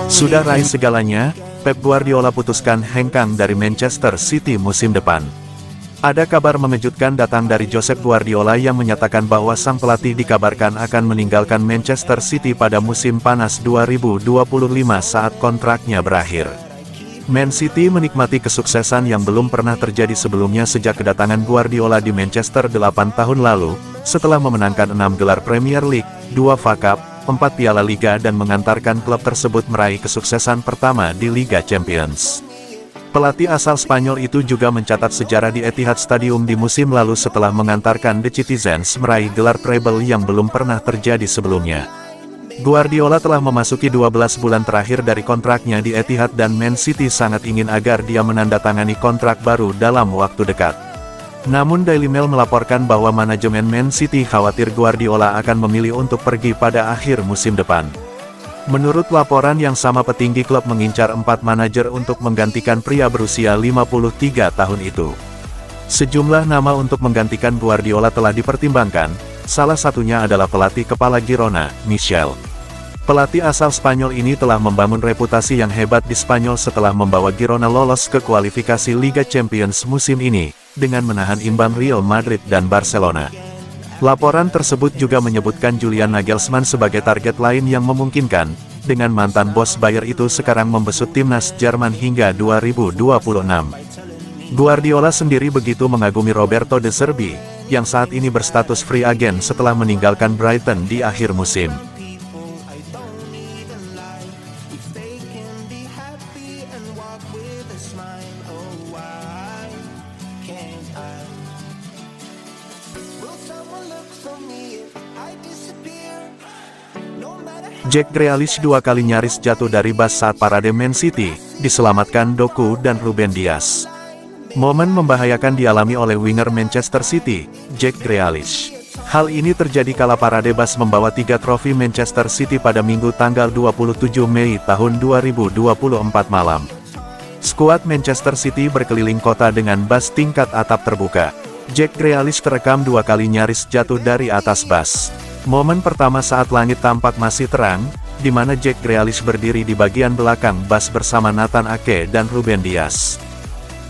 Sudah raih segalanya, Pep Guardiola putuskan hengkang dari Manchester City musim depan. Ada kabar mengejutkan datang dari Josep Guardiola yang menyatakan bahwa sang pelatih dikabarkan akan meninggalkan Manchester City pada musim panas 2025 saat kontraknya berakhir. Man City menikmati kesuksesan yang belum pernah terjadi sebelumnya sejak kedatangan Guardiola di Manchester 8 tahun lalu, setelah memenangkan 6 gelar Premier League, 2 FA Cup, 4 Piala Liga dan mengantarkan klub tersebut meraih kesuksesan pertama di Liga Champions. Pelatih asal Spanyol itu juga mencatat sejarah di Etihad Stadium di musim lalu setelah mengantarkan The Citizens meraih gelar treble yang belum pernah terjadi sebelumnya. Guardiola telah memasuki 12 bulan terakhir dari kontraknya di Etihad dan Man City sangat ingin agar dia menandatangani kontrak baru dalam waktu dekat. Namun Daily Mail melaporkan bahwa manajemen Man City khawatir Guardiola akan memilih untuk pergi pada akhir musim depan. Menurut laporan yang sama, petinggi klub mengincar 4 manajer untuk menggantikan pria berusia 53 tahun itu. Sejumlah nama untuk menggantikan Guardiola telah dipertimbangkan, salah satunya adalah pelatih kepala Girona, Michel. Pelatih asal Spanyol ini telah membangun reputasi yang hebat di Spanyol setelah membawa Girona lolos ke kualifikasi Liga Champions musim ini, dengan menahan imbang Real Madrid dan Barcelona. Laporan tersebut juga menyebutkan Julian Nagelsmann sebagai target lain yang memungkinkan, dengan mantan bos Bayer itu sekarang membesut timnas Jerman hingga 2026. Guardiola sendiri begitu mengagumi Roberto De Zerbi, yang saat ini berstatus free agent setelah meninggalkan Brighton di akhir musim. Jack Grealish 2 kali nyaris jatuh dari bus saat parade Man City, diselamatkan Doku dan Ruben Dias. Momen membahayakan dialami oleh winger Manchester City, Jack Grealish. Hal ini terjadi kala parade bus membawa 3 trofi Manchester City pada Minggu tanggal 27 Mei tahun 2024 malam. Skuad Manchester City berkeliling kota dengan bus tingkat atap terbuka. Jack Grealish terekam 2 kali nyaris jatuh dari atas bus. Momen pertama saat langit tampak masih terang, di mana Jack Grealish berdiri di bagian belakang bus bersama Nathan Ake dan Ruben Dias.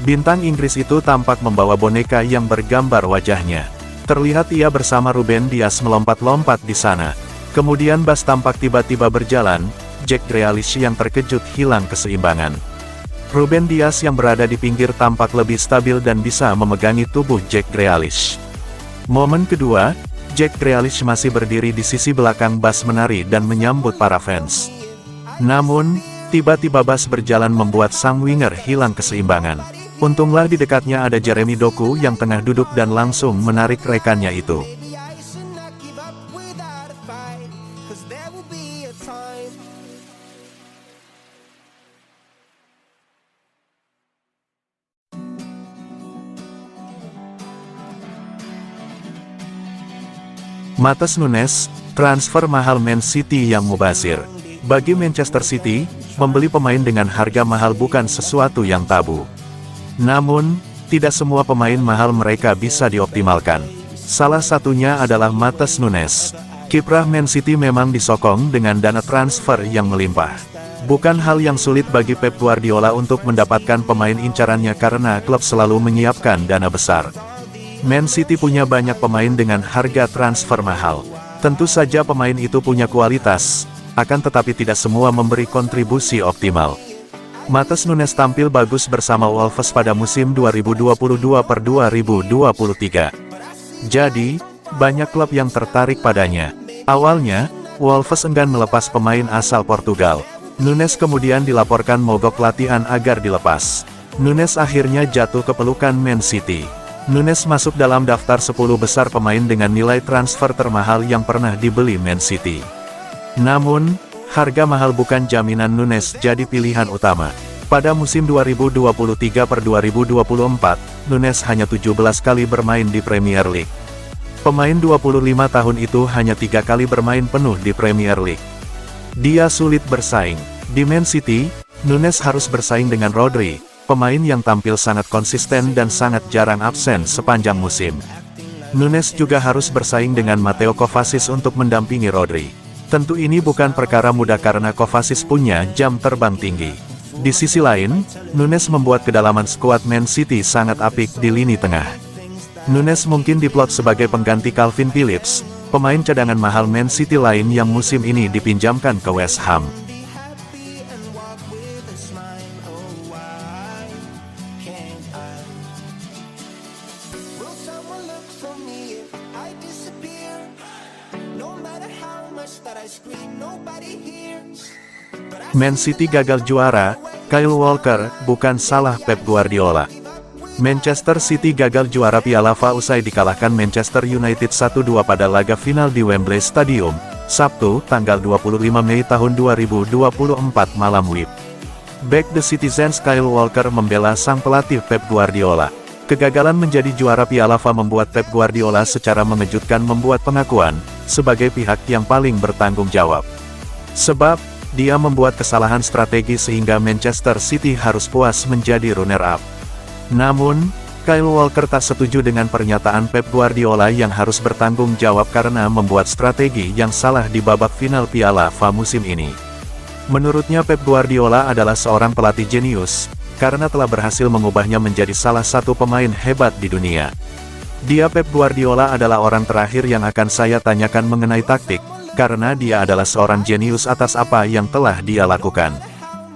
Bintang Inggris itu tampak membawa boneka yang bergambar wajahnya. Terlihat ia bersama Ruben Dias melompat-lompat di sana. Kemudian bus tampak tiba-tiba berjalan, Jack Grealish yang terkejut hilang keseimbangan. Ruben Dias yang berada di pinggir tampak lebih stabil dan bisa memegangi tubuh Jack Grealish. Momen kedua, Jack Grealish masih berdiri di sisi belakang bus menari dan menyambut para fans. Namun, tiba-tiba bus berjalan membuat sang winger hilang keseimbangan. Untunglah di dekatnya ada Jeremy Doku yang tengah duduk dan langsung menarik rekannya itu. Matheus Nunes, transfer mahal Man City yang mubazir. Bagi Manchester City, membeli pemain dengan harga mahal bukan sesuatu yang tabu. Namun, tidak semua pemain mahal mereka bisa dioptimalkan. Salah satunya adalah Matheus Nunes. Kiprah Man City memang disokong dengan dana transfer yang melimpah. Bukan hal yang sulit bagi Pep Guardiola untuk mendapatkan pemain incarannya karena klub selalu menyiapkan dana besar. Man City punya banyak pemain dengan harga transfer mahal. Tentu saja pemain itu punya kualitas, akan tetapi tidak semua memberi kontribusi optimal. Matheus Nunes tampil bagus bersama Wolves pada musim 2022/2023. Jadi, banyak klub yang tertarik padanya. Awalnya, Wolves enggan melepas pemain asal Portugal. Nunes kemudian dilaporkan mogok latihan agar dilepas. Nunes akhirnya jatuh ke pelukan Man City. Nunes masuk dalam daftar 10 besar pemain dengan nilai transfer termahal yang pernah dibeli Man City. Namun, harga mahal bukan jaminan Nunes jadi pilihan utama. Pada musim 2023/2024, Nunes hanya 17 kali bermain di Premier League. Pemain 25 tahun itu hanya 3 kali bermain penuh di Premier League. Dia sulit bersaing. Di Man City, Nunes harus bersaing dengan Rodri, pemain yang tampil sangat konsisten dan sangat jarang absen sepanjang musim. Nunes juga harus bersaing dengan Mateo Kovacic untuk mendampingi Rodri. Tentu ini bukan perkara mudah karena Kovacic punya jam terbang tinggi. Di sisi lain, Nunes membuat kedalaman skuad Man City sangat apik di lini tengah. Nunes mungkin diplot sebagai pengganti Calvin Phillips, pemain cadangan mahal Man City lain yang musim ini dipinjamkan ke West Ham. Man City gagal juara, Kyle Walker, bukan salah Pep Guardiola. Manchester City gagal juara Piala FA usai dikalahkan Manchester United 1-2 pada laga final di Wembley Stadium, Sabtu, tanggal 25 Mei tahun 2024 malam WIB. Back the Citizens Kyle Walker membela sang pelatih Pep Guardiola. Kegagalan menjadi juara Piala FA membuat Pep Guardiola secara mengejutkan membuat pengakuan, sebagai pihak yang paling bertanggung jawab. Sebab, dia membuat kesalahan strategi sehingga Manchester City harus puas menjadi runner-up. Namun, Kyle Walker tak setuju dengan pernyataan Pep Guardiola yang harus bertanggung jawab karena membuat strategi yang salah di babak final Piala FA musim ini. Menurutnya Pep Guardiola adalah seorang pelatih jenius, karena telah berhasil mengubahnya menjadi salah satu pemain hebat di dunia. Dia Pep Guardiola adalah orang terakhir yang akan saya tanyakan mengenai taktik, karena dia adalah seorang jenius atas apa yang telah dia lakukan.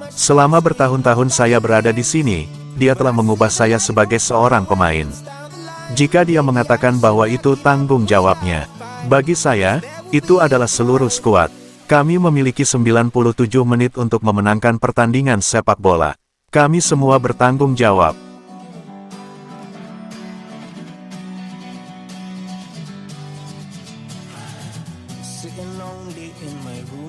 Selama bertahun-tahun saya berada di sini, dia telah mengubah saya sebagai seorang pemain. Jika dia mengatakan bahwa itu tanggung jawabnya, bagi saya, itu adalah seluruh skuad. Kami memiliki 97 menit untuk memenangkan pertandingan sepak bola. Kami semua bertanggung jawab. Sitting lonely in my room.